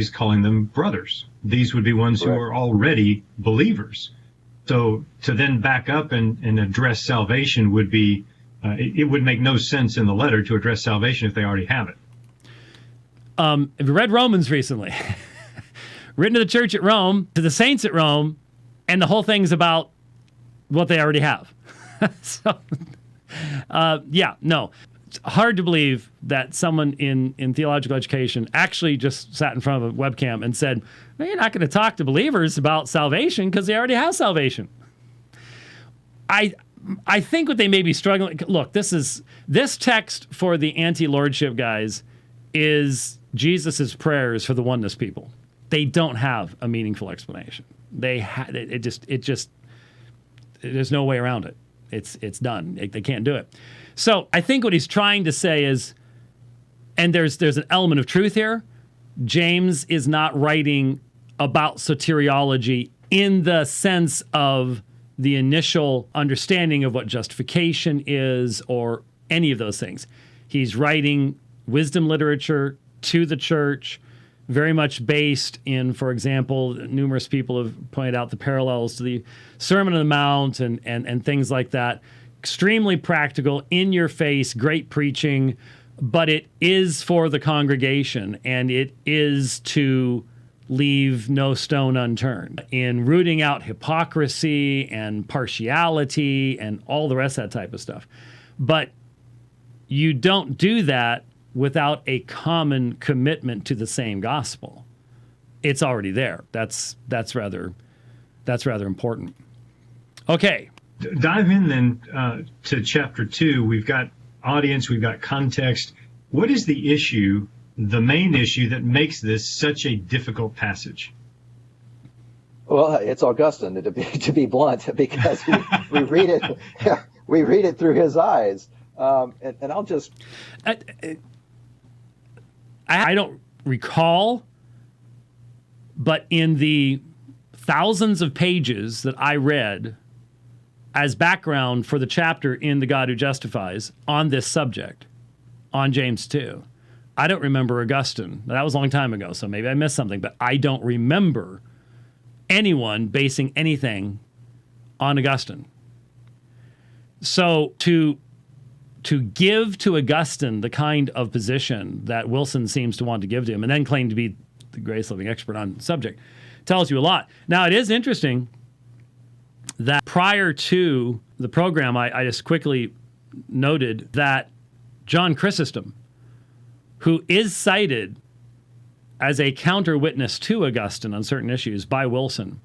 He's calling them brothers. These would be ones who are already believers. So to then back up and address salvation would be, it would make no sense in the letter to address salvation if they already have it. Have you read Romans recently? Written to the church at Rome, to the saints at Rome, and the whole thing's about what they already have. So, it's hard to believe that someone in theological education actually just sat in front of a webcam and said, well, you're not going to talk to believers about salvation because they already have salvation. I think what they may be struggling... Look, this text for the anti-lordship guys is Jesus' prayers for the oneness people. They don't have a meaningful explanation. There's no way around it. It's done. They can't do it. So I think what he's trying to say is, and there's an element of truth here, James is not writing about soteriology in the sense of the initial understanding of what justification is or any of those things. He's writing wisdom literature to the church, very much based in, for example, numerous people have pointed out the parallels to the Sermon on the Mount and things like that. Extremely practical, in your face, great preaching, but it is for the congregation, and it is to leave no stone unturned in rooting out hypocrisy and partiality and all the rest of that type of stuff. But you don't do that without a common commitment to the same gospel. It's already there. That's rather important. Okay. Dive in then to chapter 2. We've got audience, we've got context. What is the issue, the main issue that makes this such a difficult passage? Well, it's Augustine, to be blunt, because we read it through his eyes. And I'll just... I don't recall, but in the thousands of pages that I read as background for the chapter in The God Who Justifies on this subject, on James 2, I don't remember Augustine. That was a long time ago, so maybe I missed something, but I don't remember anyone basing anything on Augustine. So to give to Augustine the kind of position that Wilson seems to want to give to him and then claim to be the greatest living expert on the subject tells you a lot. Now, it is interesting that prior to the program, I just quickly noted that John Chrysostom, who is cited as a counter witness to Augustine on certain issues by Wilson,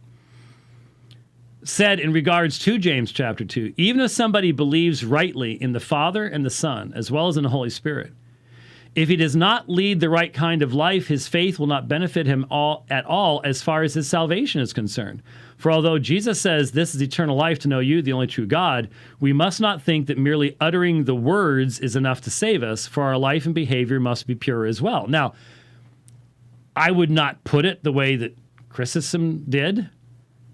said in regards to James chapter 2, even if somebody believes rightly in the Father and the Son, as well as in the Holy Spirit, if he does not lead the right kind of life, his faith will not benefit him at all as far as his salvation is concerned. For although Jesus says this is eternal life, to know you, the only true God, we must not think that merely uttering the words is enough to save us, for our life and behavior must be pure as well. Now, I would not put it the way that Chrysostom did,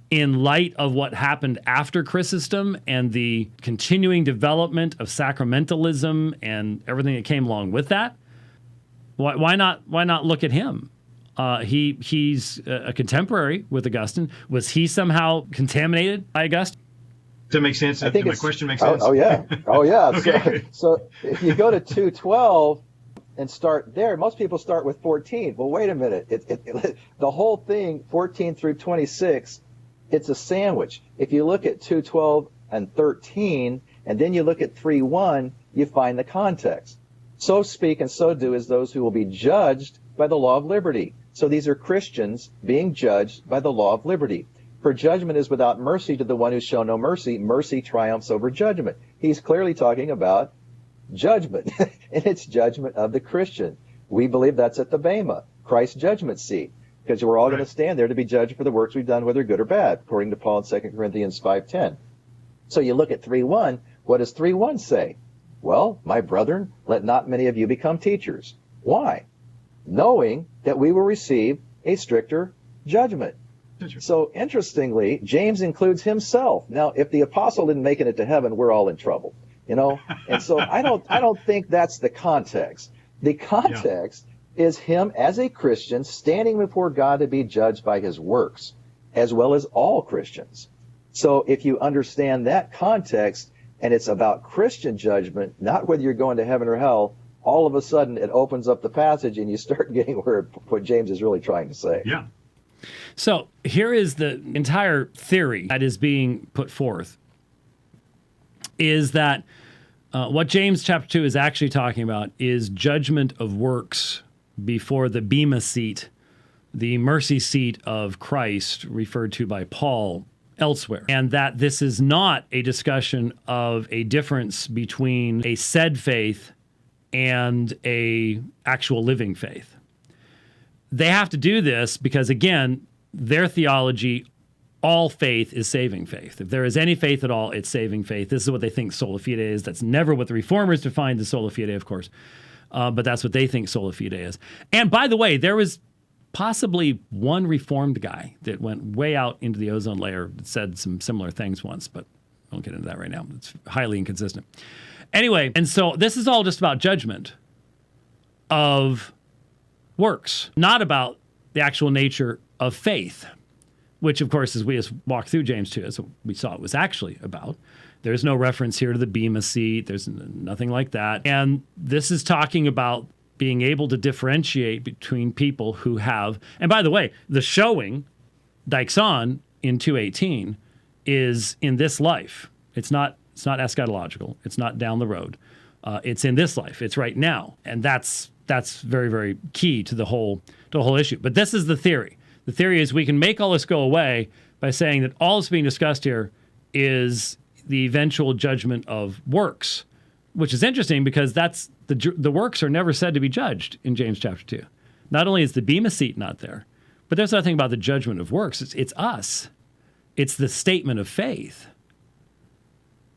in light of what happened after Chrysostom and the continuing development of sacramentalism and everything that came along with that. Why not look at him? He's a contemporary with Augustine. Was he somehow contaminated by Augustine? Does that make sense? I think my question makes sense? Oh yeah. Okay. So if you go to 2:12 and start there, most people start with 14. Well, wait a minute. The whole thing, 14 through 26, it's a sandwich. If you look at 2:12 and 13, and then you look at 3:1, you find the context. So speak and so do as those who will be judged by the law of liberty. So these are Christians being judged by the law of liberty. For judgment is without mercy to the one who shown no mercy. Mercy triumphs over judgment. He's clearly talking about judgment, and it's judgment of the Christian. We believe that's at the Bema, Christ's judgment seat, because we're all going to stand there to be judged for the works we've done, whether good or bad, according to Paul in 2 Corinthians 5:10. So you look at 3:1. What does 3:1 say? Well, my brethren, let not many of you become teachers. Why? Knowing that we will receive a stricter judgment. So interestingly, James includes himself. Now, if the apostle didn't make it to heaven, we're all in trouble, And so I don't think that's the context. The context is him as a Christian standing before God to be judged by his works, as well as all Christians. So if you understand that context, and it's about Christian judgment, not whether you're going to heaven or hell, all of a sudden it opens up the passage and you start getting what James is really trying to say. Yeah. So here is the entire theory that is being put forth, is that what James chapter 2 is actually talking about is judgment of works before the bema seat, the mercy seat of Christ, referred to by Paul elsewhere. And that this is not a discussion of a difference between a said faith and a actual living faith. They have to do this because, again, their theology, all faith is saving faith. If there is any faith at all, it's saving faith. This is what they think sola fide is. That's never what the Reformers defined as sola fide, of course. But that's what they think sola fide is. And by the way, there was possibly one Reformed guy that went way out into the ozone layer that said some similar things once, but I won't get into that right now. It's highly inconsistent. Anyway, and so this is all just about judgment of works, not about the actual nature of faith, which, of course, as we just walked through James 2, is what we saw it was actually about. There's no reference here to the bema seat. There's nothing like that. And this is talking about being able to differentiate between people who have, and by the way, the showing, Dixon in 2:18, is in this life. It's not eschatological. It's not down the road. It's in this life. It's right now. And that's very, very key to the whole issue. But this is the theory. The theory is we can make all this go away by saying that all that's being discussed here is the eventual judgment of works, which is interesting because that's the works are never said to be judged in James chapter 2. Not only is the bema seat not there, but there's nothing about the judgment of works. It's us. It's the statement of faith.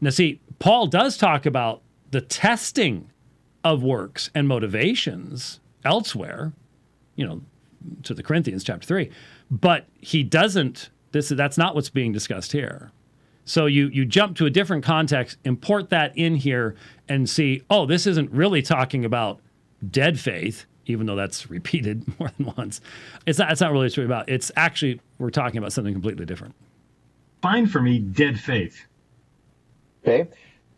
Now, see, Paul does talk about the testing of works and motivations elsewhere, to the Corinthians chapter 3, but he doesn't. That's not what's being discussed here. So you jump to a different context, import that in here, and see, oh, this isn't really talking about dead faith, even though that's repeated more than once. It's not really what it's about. It's actually, we're talking about something completely different. Define for me dead faith. Okay.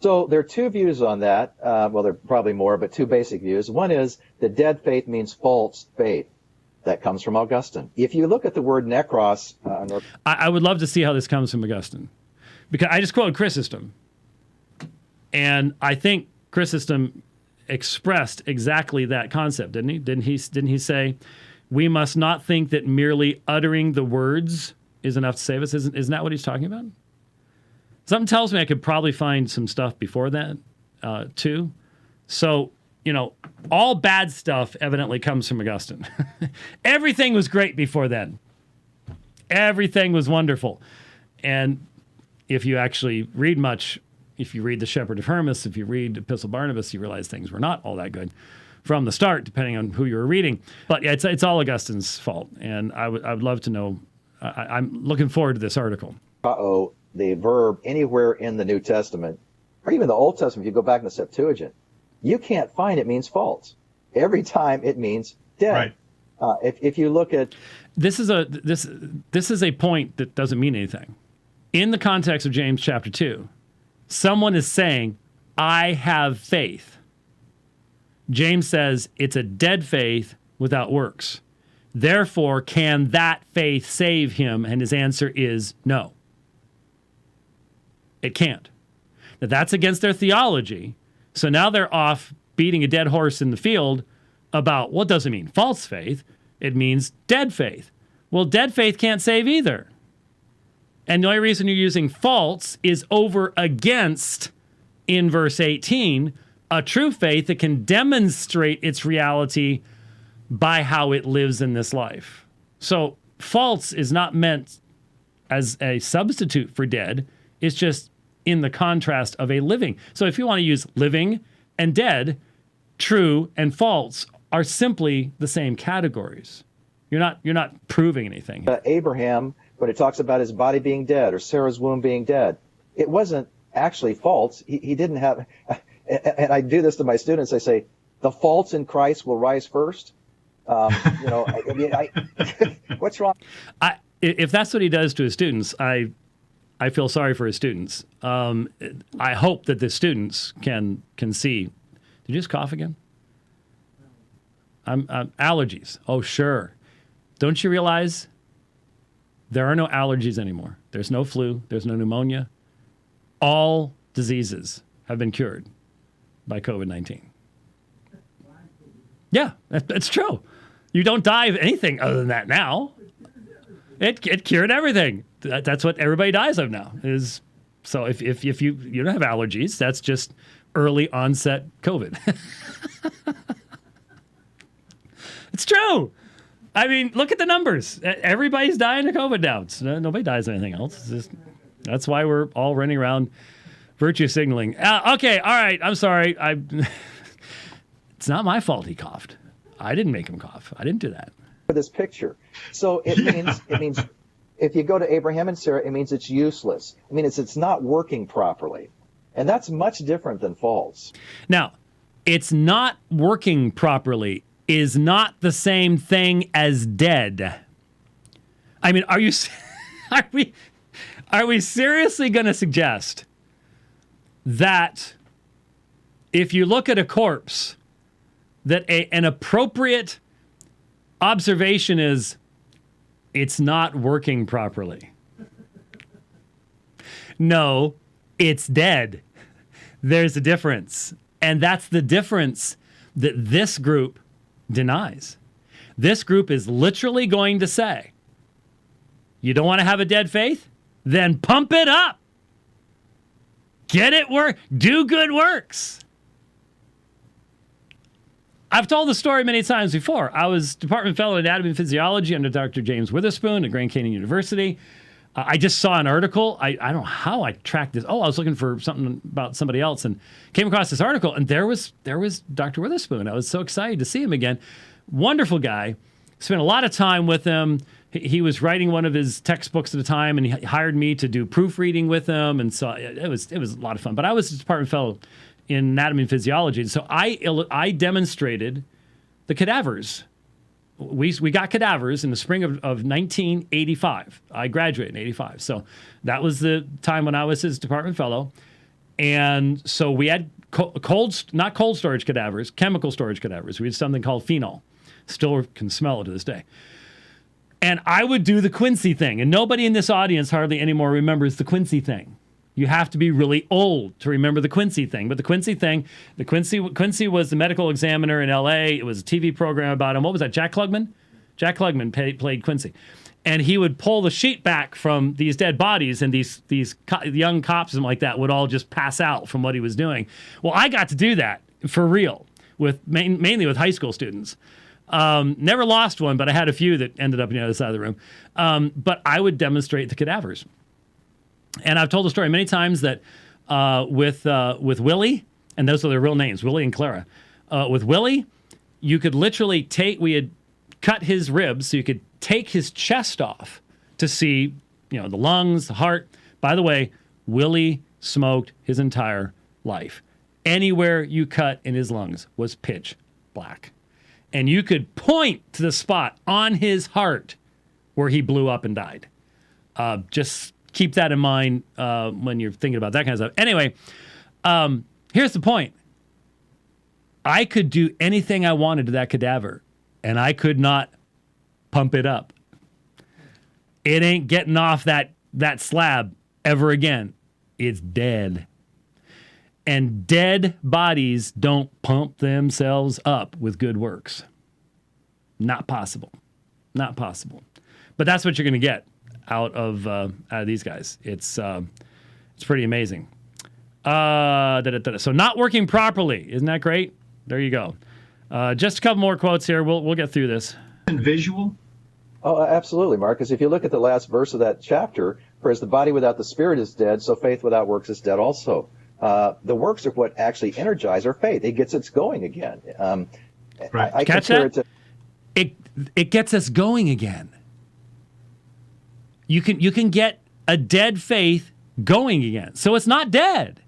So there are two views on that. Well, there are probably more, but two basic views. One is that dead faith means false faith. That comes from Augustine. If you look at the word nekros... I would love to see how this comes from Augustine, because I just quoted Chrysostom, and I think Chrysostom expressed exactly that concept, didn't he? Didn't he say, we must not think that merely uttering the words is enough to save us? Isn't that what he's talking about? Something tells me I could probably find some stuff before that, too. So, all bad stuff evidently comes from Augustine. Everything was great before then. Everything was wonderful. And if you actually read much, if you read The Shepherd of Hermas, if you read Epistle Barnabas, you realize things were not all that good from the start, depending on who you were reading. But yeah, it's all Augustine's fault. And I would love to know. I'm looking forward to this article. The verb anywhere in the New Testament, or even the Old Testament, if you go back in the Septuagint, you can't find it means false. Every time it means dead. Right. If you look at this is a point that doesn't mean anything. In the context of James chapter 2, someone is saying, I have faith. James says it's a dead faith without works. Therefore, can that faith save him? And his answer is no. It can't. Now, that's against their theology. So now they're off beating a dead horse in the field about what doesn't mean false faith. It means dead faith. Well, dead faith can't save either. And the only reason you're using false is over against, in verse 18, a true faith that can demonstrate its reality by how it lives in this life. So false is not meant as a substitute for dead. It's just in the contrast of a living. So if you want to use living and dead, true and false are simply the same categories. You're not proving anything. Abraham, when it talks about his body being dead or Sarah's womb being dead, it wasn't actually false. He didn't have, and I do this to my students. I say, the false in Christ will rise first. I mean, what's wrong? If that's what he does to his students, I feel sorry for his students. I hope that the students can see. Did you just cough again? I'm allergies. Oh, sure. Don't you realize there are no allergies anymore? There's no flu. There's no pneumonia. All diseases have been cured by COVID-19. Yeah, that's true. You don't die of anything other than that now. It cured everything. That's what everybody dies of now. So if you don't have allergies, that's just early onset COVID. It's true. I mean, look at the numbers. Everybody's dying of COVID now. Nobody dies of anything else. That's why we're all running around virtue signaling. Okay, all right. I'm sorry. It's not my fault he coughed. I didn't make him cough. I didn't do that. For this picture. So it means if you go to Abraham and Sarah, it means it's useless. I mean, it's not working properly. And that's much different than false. Now, it's not working properly is not the same thing as dead. I mean, are we seriously going to suggest that if you look at a corpse, that an appropriate observation is it's not working properly? No, it's dead. There's a difference. And that's the difference that this group denies. This group is literally going to say, you don't want to have a dead faith? Then pump it up. Get it work. Do good works. I've told the story many times before. I was department fellow in anatomy and physiology under Dr. James Witherspoon at Grand Canyon University. I just saw an article. I don't know how I tracked this. Oh, I was looking for something about somebody else and came across this article, and there was Dr. Witherspoon. I was so excited to see him again. Wonderful guy. Spent a lot of time with him. He was writing one of his textbooks at a time, and he hired me to do proofreading with him, and so it was a lot of fun. But I was a department fellow in anatomy and physiology, and so I demonstrated the cadavers. We got cadavers in the spring of 1985. I graduated in 85. So that was the time when I was his department fellow. And so we had not cold storage cadavers, chemical storage cadavers. We had something called phenol. Still can smell it to this day. And I would do the Quincy thing. And nobody in this audience hardly anymore remembers the Quincy thing. You have to be really old to remember the Quincy thing. But the Quincy thing, Quincy was the medical examiner in L.A. It was a TV program about him. What was that, Jack Klugman? Jack Klugman played Quincy. And he would pull the sheet back from these dead bodies, and these young cops and like that would all just pass out from what he was doing. Well, I got to do that for real, mainly with high school students. Never lost one, but I had a few that ended up on the other side of the room. But I would demonstrate the cadavers. And I've told the story many times that with Willie, and those are their real names, Willie and Clara. With Willie, you could literally we had cut his ribs, so you could take his chest off to see, the lungs, the heart. By the way, Willie smoked his entire life. Anywhere you cut in his lungs was pitch black. And you could point to the spot on his heart where he blew up and died. Just keep that in mind when you're thinking about that kind of stuff. Anyway, here's the point. I could do anything I wanted to that cadaver, and I could not pump it up. It ain't getting off that slab ever again. It's dead. And dead bodies don't pump themselves up with good works. Not possible. Not possible. But that's what you're going to get out of these guys. It's pretty amazing. So not working properly. Isn't that great? There you go. Just a couple more quotes here. We'll get through this. And visual? Oh, absolutely, Marcus. If you look at the last verse of that chapter, for as the body without the spirit is dead, so faith without works is dead also. The works are what actually energize our faith. It gets us going again. Right. I Catch that? It gets us going again. You can get a dead faith going again. So it's not dead.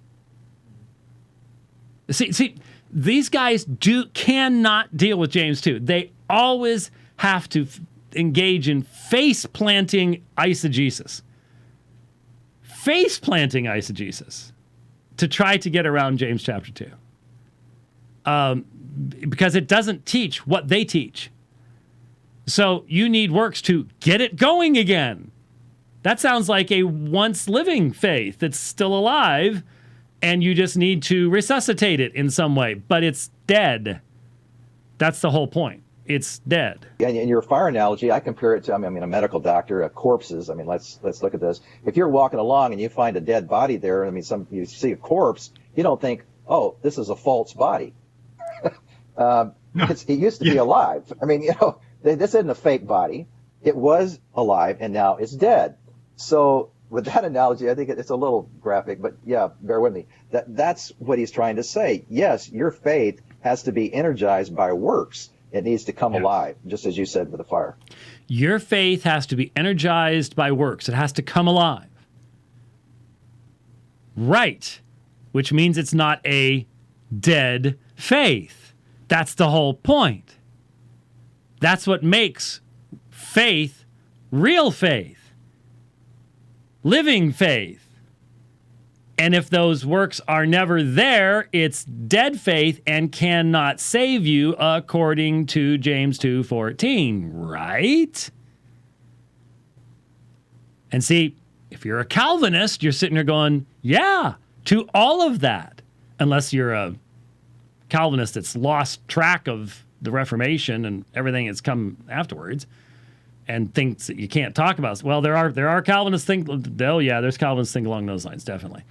See, these guys cannot deal with James 2. They always have to engage in face-planting eisegesis. Face-planting eisegesis to try to get around James chapter 2. Because it doesn't teach what they teach. So you need works to get it going again. That sounds like a once living faith that's still alive, and you just need to resuscitate it in some way, but it's dead. That's the whole point. It's dead. And in your fire analogy, I compare it to, I mean, a medical doctor, corpses. I mean, let's look at this. If you're walking along and you find a dead body there, I mean, you see a corpse, you don't think, oh, this is a false body. No. It used to be alive. I mean, this isn't a fake body. It was alive, and now it's dead. So with that analogy, I think it's a little graphic, but yeah, bear with me. That's what he's trying to say. Yes, your faith has to be energized by works. It needs to come alive, just as you said with the fire. Your faith has to be energized by works. It has to come alive. Right. Which means it's not a dead faith. That's the whole point. That's what makes faith real faith. Living faith. And if those works are never there, it's dead faith and cannot save you according to James 2:14, right? And see, if you're a Calvinist, you're sitting there going, yeah, to all of that. Unless you're a Calvinist that's lost track of the Reformation and everything that's come afterwards and thinks that you can't talk about it. Well, there are Calvinists think, oh yeah, there's Calvinists think along those lines, definitely.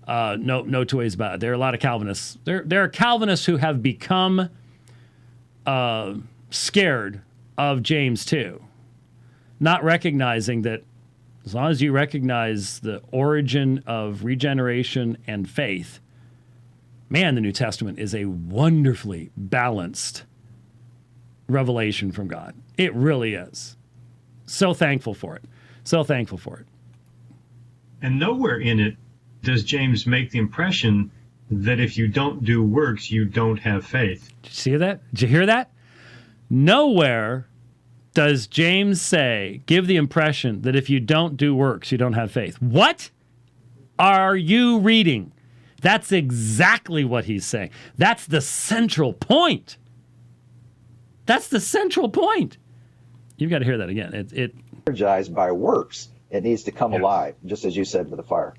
No two ways about it. There are a lot of Calvinists. There are Calvinists who have become scared of James 2, not recognizing that as long as you recognize the origin of regeneration and faith, man, the New Testament is a wonderfully balanced revelation from God. It really is. So thankful for it. So thankful for it. And nowhere in it does James make the impression that if you don't do works, you don't have faith. Did you see that? Did you hear that? Nowhere does James give the impression that if you don't do works, you don't have faith. What are you reading? That's exactly what he's saying. That's the central point. That's the central point. You've got to hear that again. It energized by works. It needs to come alive, just as you said with the fire.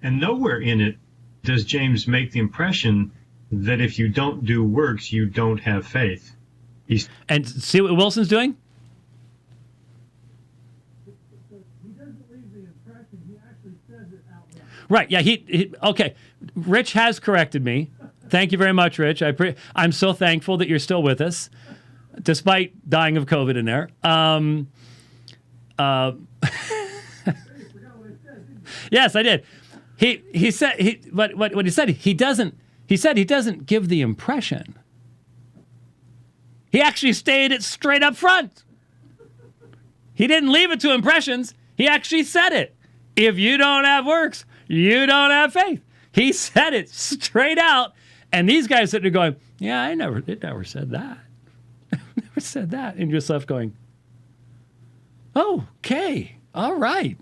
And nowhere in it does James make the impression that if you don't do works, you don't have faith. And see what Wilson's doing? He doesn't leave the impression. He actually says it out loud. Right. Yeah. He okay. Rich has corrected me. Thank you very much, Rich. I'm so thankful that you're still with us, despite dying of COVID in there. Yes, I did. He said what he said. He doesn't give the impression. He actually stated it straight up front. He didn't leave it to impressions. He actually said it. If you don't have works, you don't have faith. He said it straight out. And these guys sitting there going, yeah, it never said that. Never said that. And you're just left going, oh, okay, all right.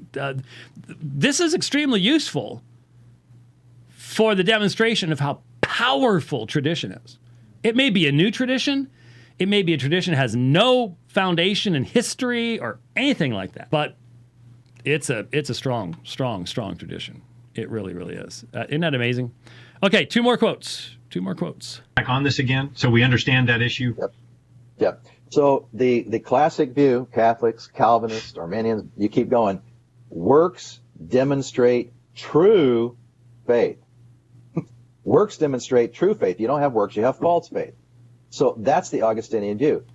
This is extremely useful for the demonstration of how powerful tradition is. It may be a new tradition. It may be a tradition that has no foundation in history or anything like that. But it's a strong tradition. It really, really is. Isn't that amazing? Okay, two more quotes. Back on this again, so we understand that issue. Yep. So the classic view, Catholics, Calvinists, Arminians, you keep going, works demonstrate true faith. Works demonstrate true faith. You don't have works, you have false faith. So that's the Augustinian view.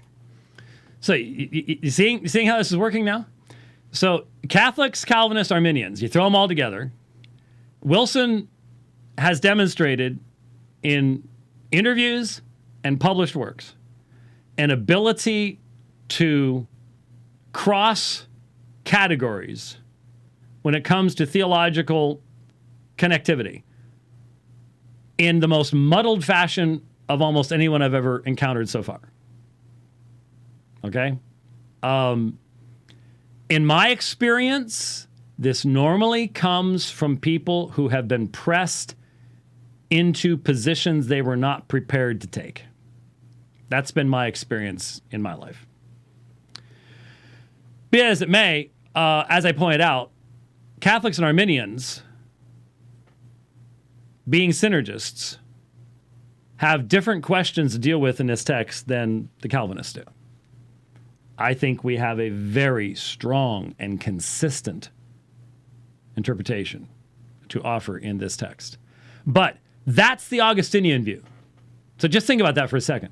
So you seeing how this is working now? So Catholics, Calvinists, Arminians, you throw them all together. Wilson has demonstrated in interviews and published works an ability to cross categories when it comes to theological connectivity in the most muddled fashion of almost anyone I've ever encountered so far. Okay? In my experience, this normally comes from people who have been pressed into positions they were not prepared to take. That's been my experience in my life. Be it as it may, as I pointed out, Catholics and Arminians, being synergists, have different questions to deal with in this text than the Calvinists do. I think we have a very strong and consistent interpretation to offer in this text. But that's the Augustinian view. So just think about that for a second.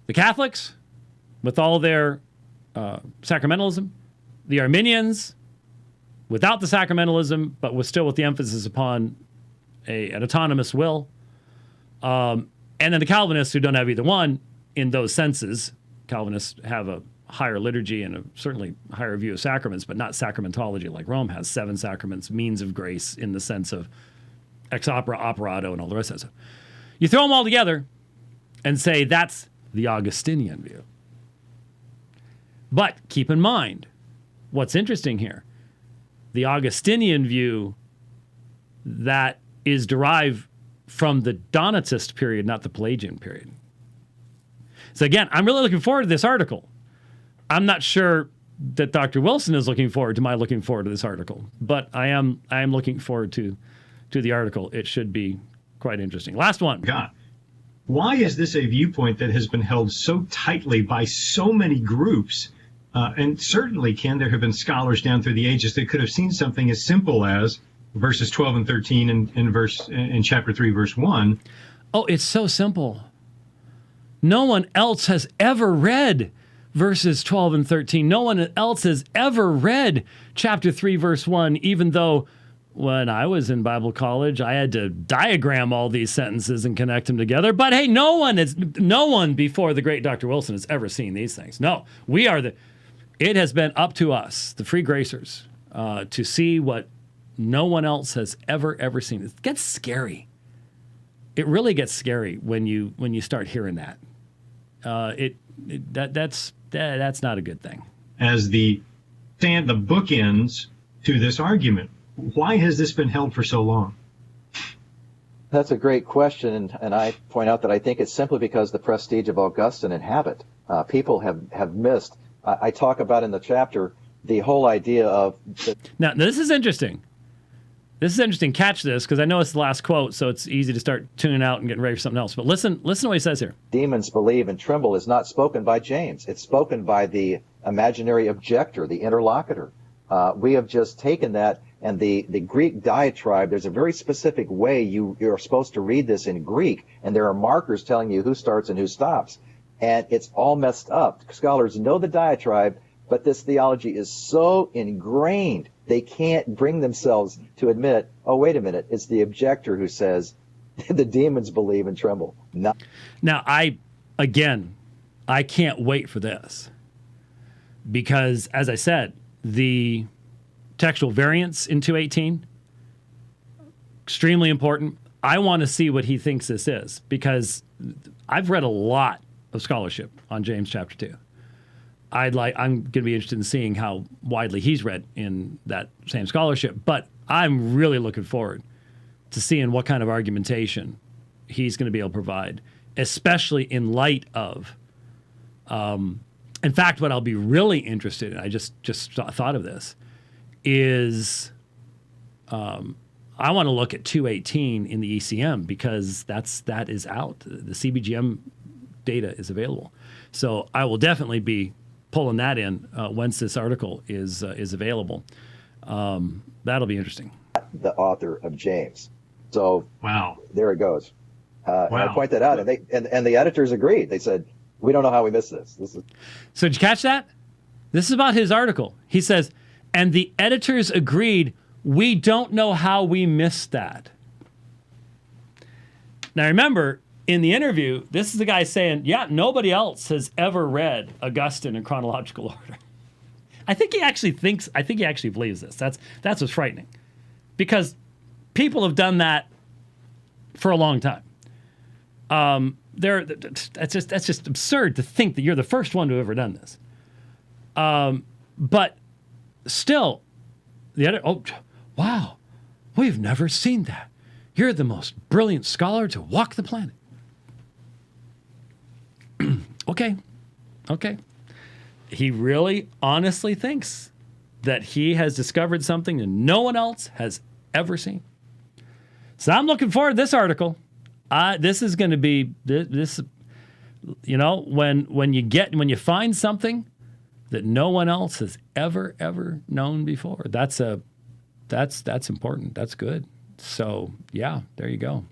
The Catholics, with all their sacramentalism, the Arminians, without the sacramentalism, but still with the emphasis upon an autonomous will, and then the Calvinists who don't have either one in those senses. Calvinists have a higher liturgy and a certainly higher view of sacraments, but not sacramentology like Rome has 7 sacraments, means of grace in the sense of ex opera, operato, and all the rest of that stuff. You throw them all together and say that's the Augustinian view. But keep in mind, what's interesting here, the Augustinian view that is derived from the Donatist period, not the Pelagian period. So again, I'm really looking forward to this article. I'm not sure that Dr. Wilson is looking forward to this article, but I am looking forward to the article. It should be quite interesting. Last one. God, why is this a viewpoint that has been held so tightly by so many groups? And certainly, Ken, there have been scholars down through the ages that could have seen something as simple as verses 12 and 13 in chapter 3, verse 1. Oh, it's so simple. No one else has ever read verses 12 and 13. No one else has ever read chapter 3, verse 1, even though when I was in Bible college, I had to diagram all these sentences and connect them together. But hey, no one before the great Dr. Wilson has ever seen these things. No, it has been up to us, the free gracers, to see what no one else has ever seen. It gets scary. It really gets scary when you start hearing that. That's not a good thing. As the bookends to this argument, why has this been held for so long? That's a great question, and I point out that I think it's simply because the prestige of Augustine and habit. People have missed. I talk about in the chapter the whole idea of... Now, this is interesting. This is interesting. Catch this, because I know it's the last quote, so it's easy to start tuning out and getting ready for something else. But listen to what he says here. Demons believe and tremble is not spoken by James. It's spoken by the imaginary objector, the interlocutor. We have just taken that, and the Greek diatribe, there's a very specific way you're supposed to read this in Greek, and there are markers telling you who starts and who stops. And it's all messed up. Scholars know the diatribe, but this theology is so ingrained, they can't bring themselves to admit, oh, wait a minute, it's the objector who says the demons believe and tremble. Now, I can't wait for this. Because, as I said, the textual variants in 218, extremely important. I want to see what he thinks this is, because I've read a lot of scholarship on James chapter 2. I'm going to be interested in seeing how widely he's read in that same scholarship, but I'm really looking forward to seeing what kind of argumentation he's going to be able to provide, especially in light of, in fact, what I'll be really interested in, I just thought of this, is I want to look at 218 in the ECM, because that is out. The CBGM data is available. So I will definitely be pulling that in once this article is available. That'll be interesting. The author of James. So wow, there it goes. Wow. And I point that out, and the editors agreed. They said, we don't know how we missed this. So did you catch that? This is about his article. He says, and the editors agreed, we don't know how we missed that. Now remember, in the interview, this is the guy saying, yeah, nobody else has ever read Augustine in chronological order. I think he actually believes this. That's what's frightening. Because people have done that for a long time. that's just absurd to think that you're the first one to have ever done this. But still, wow, we've never seen that. You're the most brilliant scholar to walk the planet. Okay. He really honestly thinks that he has discovered something that no one else has ever seen. So I'm looking forward to this article. This is going to be this. You know, when you find something that no one else has ever known before, that's important. That's good. So yeah, there you go.